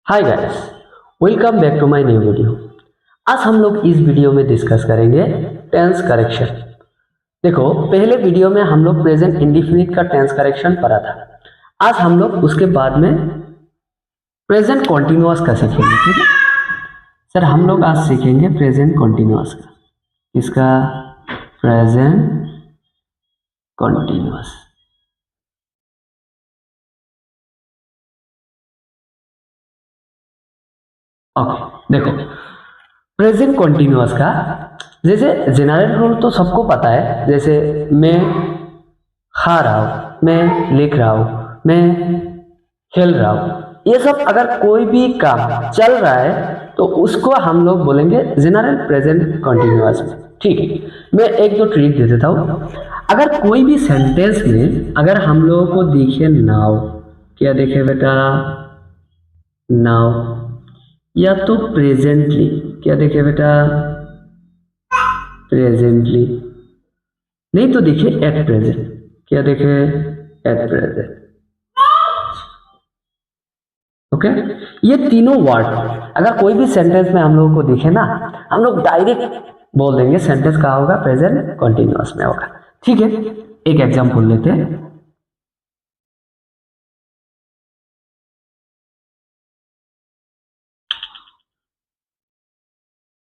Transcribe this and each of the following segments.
Hi guys, welcome back to my new video. आज हम लोग इस वीडियो में डिस्कस करेंगे टेंस करेक्शन। देखो, पहले वीडियो में हम लोग प्रेजेंट इंडेफिनिट का टेंस करेक्शन पढ़ा था। आज हम लोग उसके बाद में प्रेजेंट कॉन्टिन्यूअस का सीखेंगे। ठीक है सर, हम लोग आज सीखेंगे प्रेजेंट कॉन्टिन्यूअस का। इसका प्रेजेंट कॉन्टिन्यूअस। ओके, देखो प्रेजेंट कॉन्टिन्यूअस का जैसे जनरल रूल तो सबको पता है। जैसे मैं खा रहा हूँ, मैं लिख रहा हूँ, मैं खेल रहा हूँ, ये सब अगर कोई भी काम चल रहा है तो उसको हम लोग बोलेंगे जनरल प्रेजेंट कॉन्टिन्यूअस में। ठीक है, मैं एक दो ट्रिक दे देता हूँ। अगर कोई भी सेंटेंस में अगर हम लोगों को दिखे नाउ, क्या देखे बेटा? नाउ, या तो प्रेजेंटली, क्या देखे बेटा? प्रेजेंटली, नहीं तो देखिए एट प्रेजेंट, क्या देखे? At present. ओके, ये तीनों वर्ड अगर कोई भी सेंटेंस में हम लोगों को दिखे ना, हम लोग डायरेक्ट बोल देंगे सेंटेंस कहाँ होगा? प्रेजेंट कॉन्टिन्यूअस में होगा। ठीक है, एक एग्जांपल लेते हैं।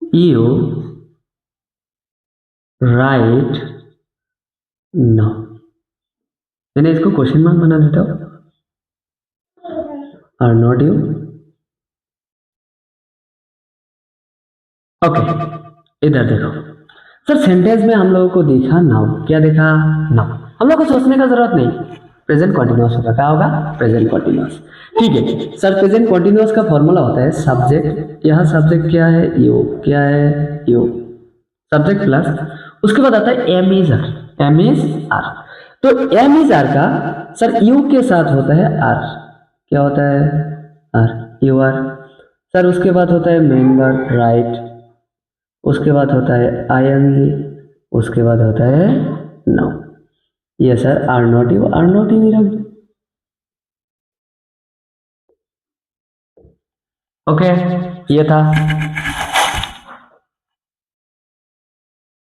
यू राइट नो, मैंने इसको क्वेश्चन मार्क बना देता हूँ। Are not you? ओके, इधर देखो सर, सेंटेंस में हम लोगों को देखा नाउ, क्या देखा? नाउ। हम लोग को सोचने का जरूरत नहीं, प्रेजेंट कॉन्टिन्यूअस होगा। क्या होगा? Present continuous. ठीक है सर, प्रेजेंट कॉन्टिन्यूअस का फॉर्मूला होता है सब्जेक्ट, यह सब्जेक्ट क्या है? यू, क्या है? यू, सब्जेक्ट प्लस उसके बाद आता है am is are. Am is are, तो एम इज आर का सर यू के साथ होता है आर। क्या होता है? Are, you are. सर उसके बाद होता है मेन वर्ब राइट, उसके बाद होता है आईएनजी, उसके बाद होता है नाउ। ये sir are not you, are not you रख दो। ओके, ये था।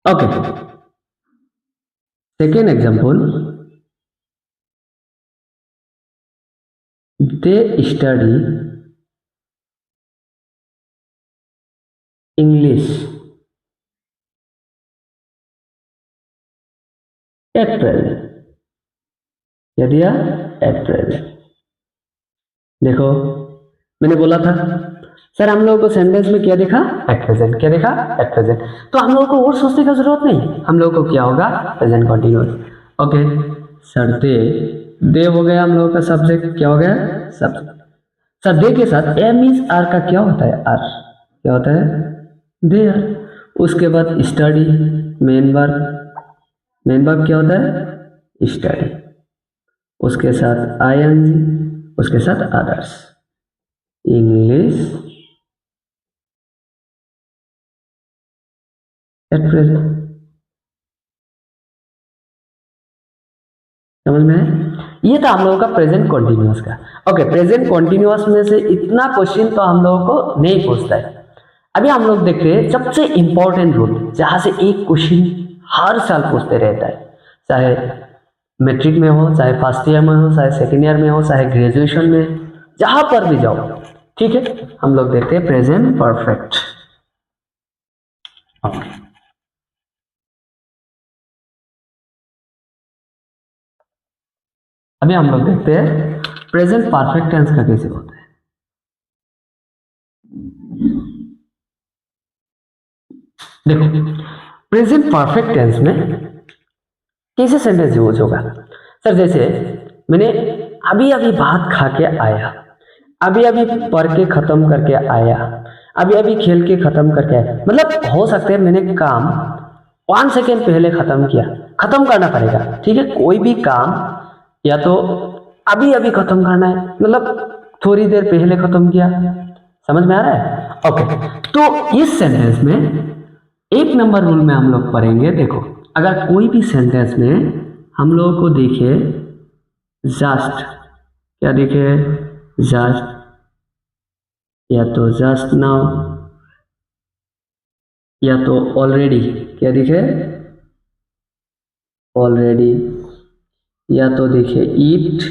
Okay, second example, they study English at present. क्या दिया? At present. देखो, मैंने बोला था सर हम लोगों को सेंटेंस में क्या देखा? Eight present. क्या देखा? At present. तो हम लोगों को और सोचने का जरूरत नहीं, हम लोगों को क्या होगा? Present continuous. ओके सर, दे हो गया हम लोगों का सब्जेक्ट। क्या हो गया? सब्जेक्ट। सर दे के साथ एम इज आर का क्या होता है? आर। क्या होता है? They are. उसके बाद study, main verb. Main verb क्या होता है? स्टडी। उसके साथ आईएनजी, उसके साथ अदर्स। English at present. समझ में है? ये था हम लोगों का प्रेजेंट कॉन्टिन्यूअस का। ओके, प्रेजेंट कॉन्टिन्यूअस में से इतना क्वेश्चन तो हम लोगों को नहीं पूछता है। अभी हम लोग देखते हैं सबसे इंपॉर्टेंट रूल, जहां से एक क्वेश्चन हर साल पूछते रहता है, चाहे मैट्रिक में हो, चाहे फर्स्ट ईयर में हो, चाहे सेकेंड ईयर में हो, चाहे ग्रेजुएशन में, जहां पर भी जाओ। ठीक है, हम लोग देखते हैं प्रेजेंट परफेक्ट। ओके, अभी हम लोग देखते हैं प्रेजेंट परफेक्ट टेंस का कैसे होता है। देखो, प्रेजेंट परफेक्ट टेंस में कैसे सेंटेंस यूज होगा? सर जैसे मैंने अभी अभी भात खा के आया, अभी अभी पढ़ के खत्म करके आया, अभी अभी खेल के खत्म करके आया। मतलब हो सकता है मैंने काम 1 सेकेंड पहले खत्म किया, खत्म करना पड़ेगा। ठीक है, कोई भी काम या तो अभी अभी खत्म करना है, मतलब थोड़ी देर पहले खत्म किया। समझ में आ रहा है? ओके, तो इस सेंटेंस में एक नंबर रूल में हम लोग पढ़ेंगे। देखो, अगर कोई भी सेंटेंस में हम लोगों को देखे जस्ट, क्या देखे? जस्ट, या तो जस्ट नाउ, या तो ऑलरेडी, क्या दिखे, ऑलरेडी, या तो दिखे ईट,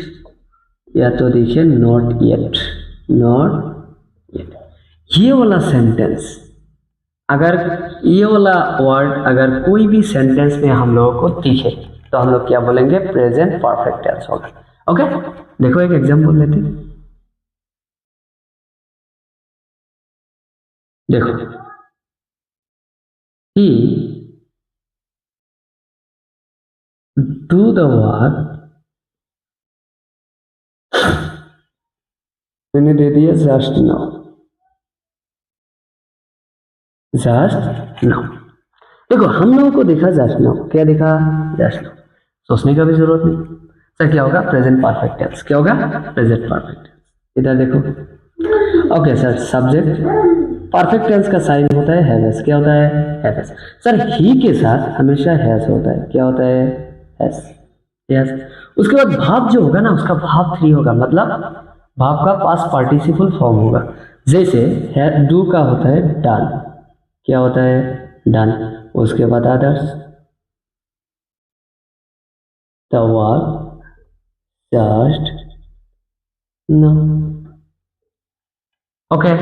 या तो दिखे नॉट येट, नॉट येट। ये वाला सेंटेंस, अगर ये वाला वर्ड अगर कोई भी सेंटेंस में हम लोगों को दिखे तो हम लोग क्या बोलेंगे, प्रेजेंट परफेक्ट टेंस होगा। ओके, देखो एक एग्जांपल लेते हैं। देखो, he do the work, मैंने दे दिया जस्ट नाउ, जस्ट नाउ। देखो हम लोगों को देखा जस्ट नाउ, क्या देखा, जस्ट नाउ, सोचने का भी जरूरत नहीं। सर क्या होगा, प्रेजेंट परफेक्ट टेंस, क्या होगा, प्रेजेंट परफेक्ट टेंस। इधर देखो, okay sir, subject perfect tense का साइन होता है हैव, क्या होता है, हैव। सर ही के साथ हमेशा हैज होता है, क्या होता है, हैज, यस। उसके बाद भाव जो होगा ना, उसका भाव 3 होगा, मतलब भाव का पास्ट पार्टिसिपल फॉर्म होगा। जैसे डू का होता है डन, क्या होता है, डन। उसके बाद others, the work, just now. Okay,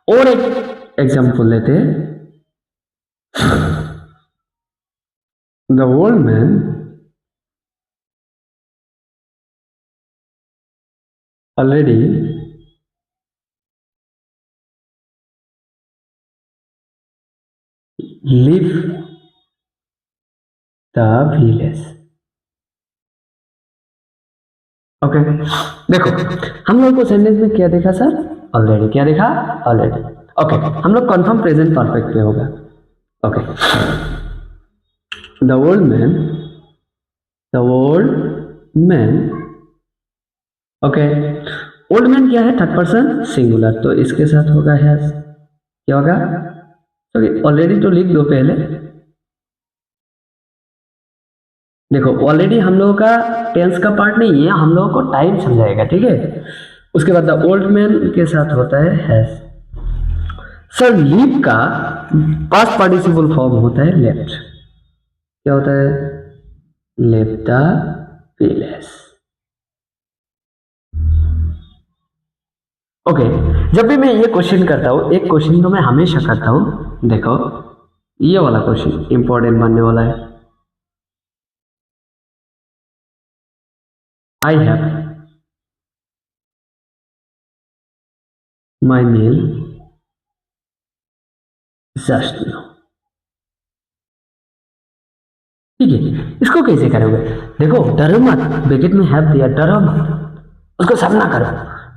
और एक एग्जांपल लेते हैं। The old man already live the village. Okay, देखो हम लोग को सेंटेंस में क्या देखा सर, ऑलरेडी, क्या देखा, ऑलरेडी। ओके, हम लोग कंफर्म प्रेजेंट परफेक्ट पे होगा। Okay, the old man, the old man. Okay, old man क्या है, थर्ड पर्सन सिंगुलर, तो इसके साथ होगा हैज, क्या होगा, सॉरी ऑलरेडी तो लिख दो पहले। देखो ऑलरेडी हम लोगों का टेंस का पार्ट नहीं है, हम लोगों को टाइम समझाएगा, ठीक है। उसके बाद द ओल्ड मैन के साथ होता है हैज। सर लीव का पास्ट पार्टिसिपल फॉर्म होता है लेफ्ट, क्या होता है, लेफ्ट द विलेज। ओके, जब भी मैं ये क्वेश्चन करता हूँ, एक क्वेश्चन तो मैं हमेशा करता हूँ, देखो ये वाला क्वेश्चन इंपॉर्टेंट बनने वाला है। I have my meal just now. ठीक है, इसको कैसे करोगे, देखो डरो मत, ब्रैकेट में हैव दिया, डरो मत, उसको सब ना करो,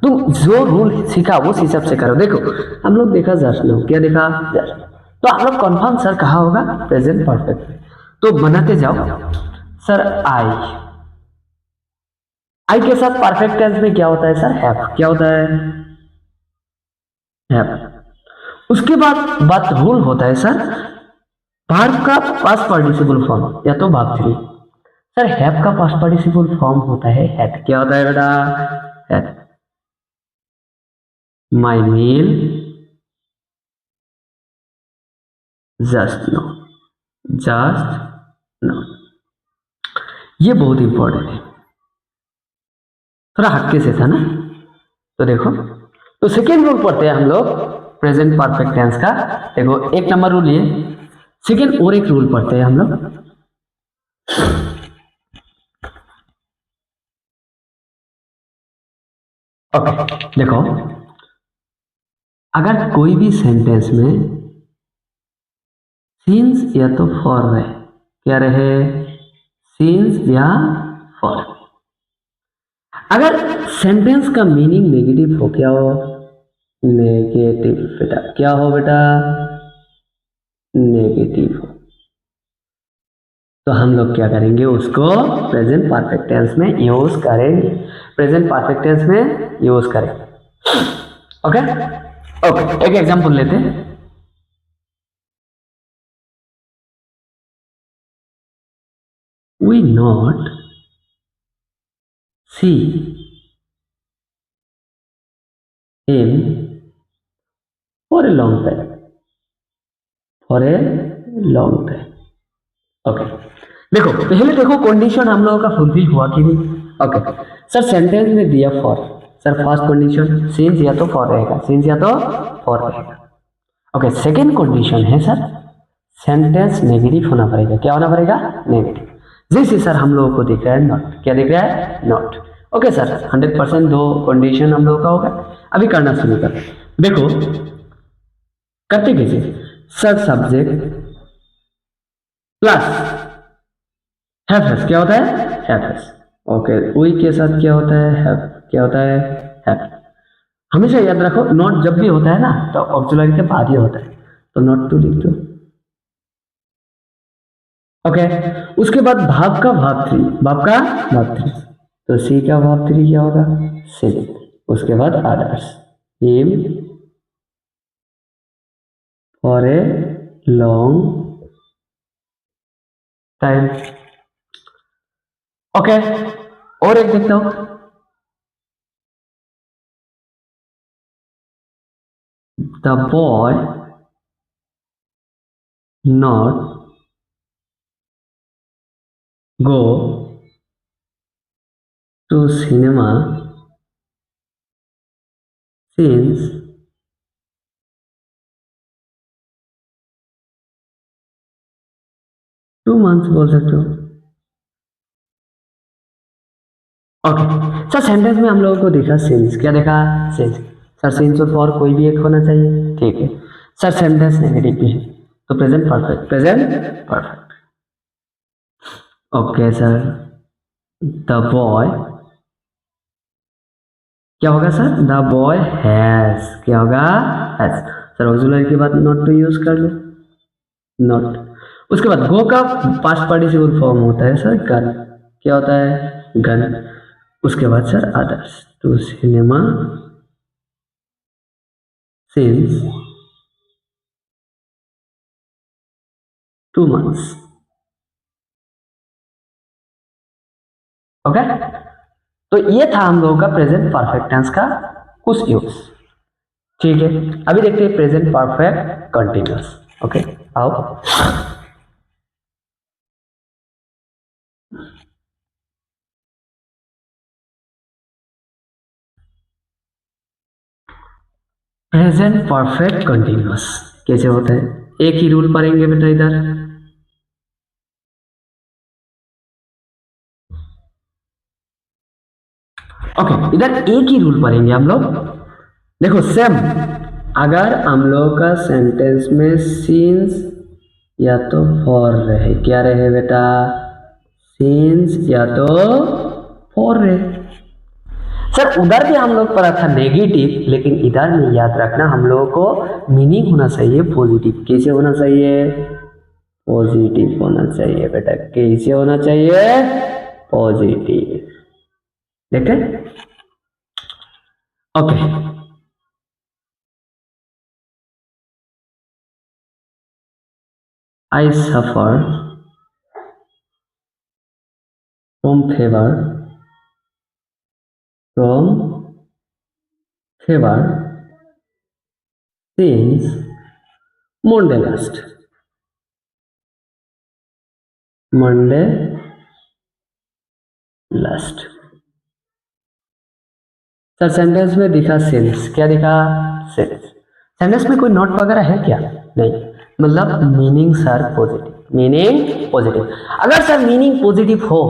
तुम जो रूल सीखा वो हिसाब से करो। देखो हम लोग देखा जस्ट नाउ, क्या देखा, जस्ट। तो हम लोग कंफर्म सर कहा होगा, प्रेजेंट परफेक्ट। तो बनाते जाओ सर, आई, आई के साथ परफेक्ट टेंस में क्या होता है सर, हैव, क्या होता है, हैव। उसके बाद बात रूल होता है सर, वर्ब का पास्ट पार्टिसिपल फॉर्म या तो वर्ब 3। सर हैव का पास्ट पार्टिसिपल फॉर्म होता है हैड, क्या होता है बेटा, had. My meal just now, just now. ये बहुत इंपॉर्टेंट है, थोड़ा हटके से था ना। तो देखो, तो सेकेंड रूल पढ़ते हैं हम लोग प्रेजेंट परफेक्ट टेंस का। देखो एक नंबर रूल ये, सेकेंड और एक रूल पढ़ते हैं हम लोग। ओके, देखो अगर कोई भी सेंटेंस में सिंस या तो फॉर रहे, क्या रहे, सिंस या फॉर। अगर सेंटेंस का मीनिंग नेगेटिव हो, क्या हो, नेगेटिव, बेटा क्या हो बेटा, नेगेटिव हो, तो हम लोग क्या करेंगे, उसको प्रेजेंट परफेक्ट टेंस में यूज करेंगे, प्रेजेंट परफेक्ट टेंस में यूज करेंगे। ओके, ओके, एक एग्जांपल लेते हैं। We not see in for a long time, for a long time. Okay, देखो पहले देखो कंडीशन हम लोगों का फुलफिल हुआ कि नहीं। ओके सर, सेंटेंस में दिया for, sir first condition since या तो फॉर रहेगा, सिंस या तो फॉर रहेगा। ओके, सेकेंड कंडीशन है सर सेंटेंस नेगेटिव होना पड़ेगा। क्या होना पड़ेगा? नेगेटिव। जैसे सर हम लोगों को दिख रहा है नॉट, क्या दिख रहा है? नॉट। ओके सर, 100% दो कंडीशन हम लोगों का होगा। अभी करना शुरू कर, देखो करते कैसे। सर सब्जेक्ट प्लस हैव, क्या होता है? हैव। ओके, वी के साथ क्या होता है? हैव। क्या होता है? हैव। हमेशा याद रखो नॉट जब भी होता है ना तो ऑक्सिलरी के बाद ही होता है, तो नॉट टू लिख दो। ओके, उसके बाद भाव का भाव थ्री, भाव का भाव थ्री, तो सी का भाव थ्री क्या होगा? सी। उसके बाद others, am for a long time. Okay, और एक देखता हूं, the boy not go to cinema since 2 months बोल सकते हो। ओके सर, सेंटेंस में हम लोगों को देखा सिंस, क्या देखा? सिंस। सर सिंस और फॉर कोई भी एक होना चाहिए, ठीक है। सर सेंटेंस नेगेटिव भी है तो present perfect, present perfect. Okay sir, the boy क्या होगा सर? द बॉय हैज, क्या होगा? हैज। सर ऑक्सिलरी के बाद नॉट टू यूज कर लो, नॉट। उसके बाद गो का पास्ट पार्टिसिपल फॉर्म होता है सर गन, क्या होता है? गन। उसके बाद sir others, to cinema since 2 months। Okay, तो ये था हम लोगों का प्रेजेंट परफेक्ट टेंस का कुछ यूज, ठीक है। अभी देखते हैं प्रेजेंट परफेक्ट कंटिन्यूअस। ओके, आओ। प्रेजेंट परफेक्ट कंटिन्यूअस कैसे होता है? एक ही रूल पढ़ेंगे बेटा इधर। ओके, इधर एक ही रूल पढ़ेंगे हम लोग। देखो सेम, अगर हम लोग का सेंटेंस में सिंस या तो फॉर रहे, क्या रहे बेटा? सिंस या तो फॉर रहे। सर उधर भी हम लोग पढ़ा था नेगेटिव, लेकिन इधर में याद रखना हम लोगों को मीनिंग होना चाहिए पॉजिटिव। कैसे होना चाहिए? पॉजिटिव होना चाहिए बेटा। कैसे होना चाहिए? पॉजिटिव। देखे? Okay, I suffer from favour, from favour since Monday last, Monday last. Sir sentence में दिखा सिंस, क्या दिखा? सिंस। सेंटेंस में कोई नोट वगैरह है क्या? नहीं, मतलब meaning sir positive, meaning positive. अगर सर मीनिंग पॉजिटिव हो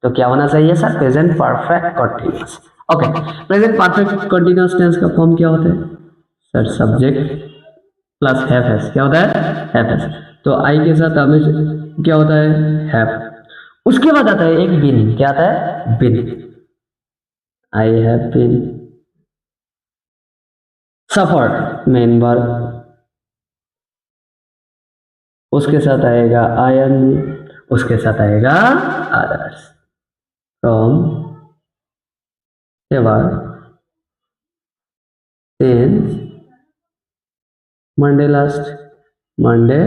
तो क्या होना चाहिए sir? Present perfect continuous. Okay, present perfect continuous tense का फॉर्म क्या होता है sir? Subject plus have has, क्या होता है? Have has. तो आई के साथ हमें क्या होता है? हैव। उसके बाद आता है एक बिन, क्या आता है? Been. I have been suffer, main verb. उसके साथ आएगा आयन, उसके साथ आएगा others, from favour since Monday last, Monday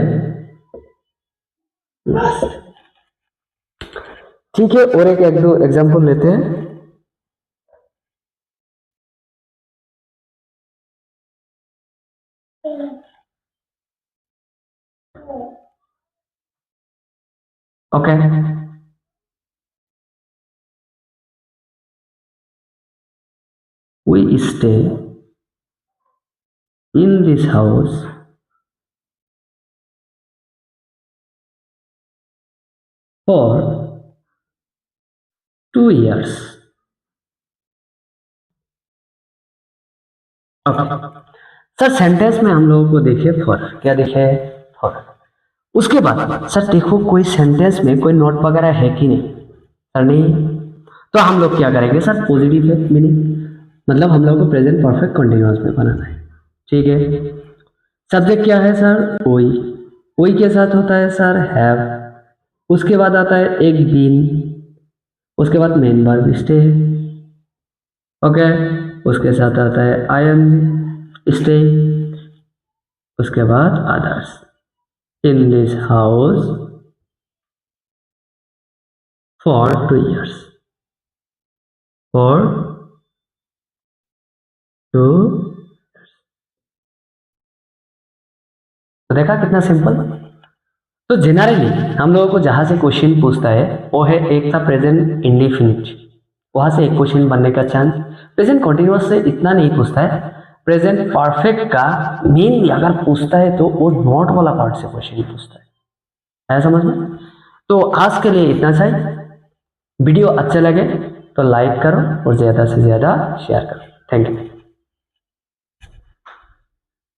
last. ठीक है, और एक दो एग्जांपल लेते हैं। Okay, we stay in this house for 2 years. Okay sir, sentence में हम लोगों को देखिए फॉर, क्या दिखे फॉर। उसके बाद सर देखो कोई सेंटेंस में कोई नोट वगैरह है कि नहीं, सर नहीं, तो हम लोग क्या करेंगे सर, पॉजिटिव है मीनिंग, मतलब हम लोग को प्रेजेंट परफेक्ट कंटिन्यूअस में बनाना है, ठीक है। सब्जेक्ट क्या है सर, ओई, ओई के साथ होता है सर हैव, उसके बाद आता है एक बीन, उसके बाद मेन वर्ब स्टे, ओके, उसके साथ आता है आईएनजी स्टे, उसके बाद others, in this house for 2 years, for 2। तो देखा कितना सिंपल। तो जनरली हम लोगों को जहां से क्वेश्चन पूछता है वो है, एक था प्रेजेंट इंडिफिनिट, वहां से एक क्वेश्चन बनने का चांस। प्रेजेंट कंटिन्यूअस से इतना नहीं पूछता है, प्रेजेंट परफेक्ट का मेनली अगर पूछता है तो वो नॉट वाला पार्ट से क्वेश्चन पूछता है समझ में। तो आज के लिए इतना सा ही, वीडियो अच्छा लगे तो लाइक करो और ज़्यादा से ज़्यादा शेयर करो। Thank you.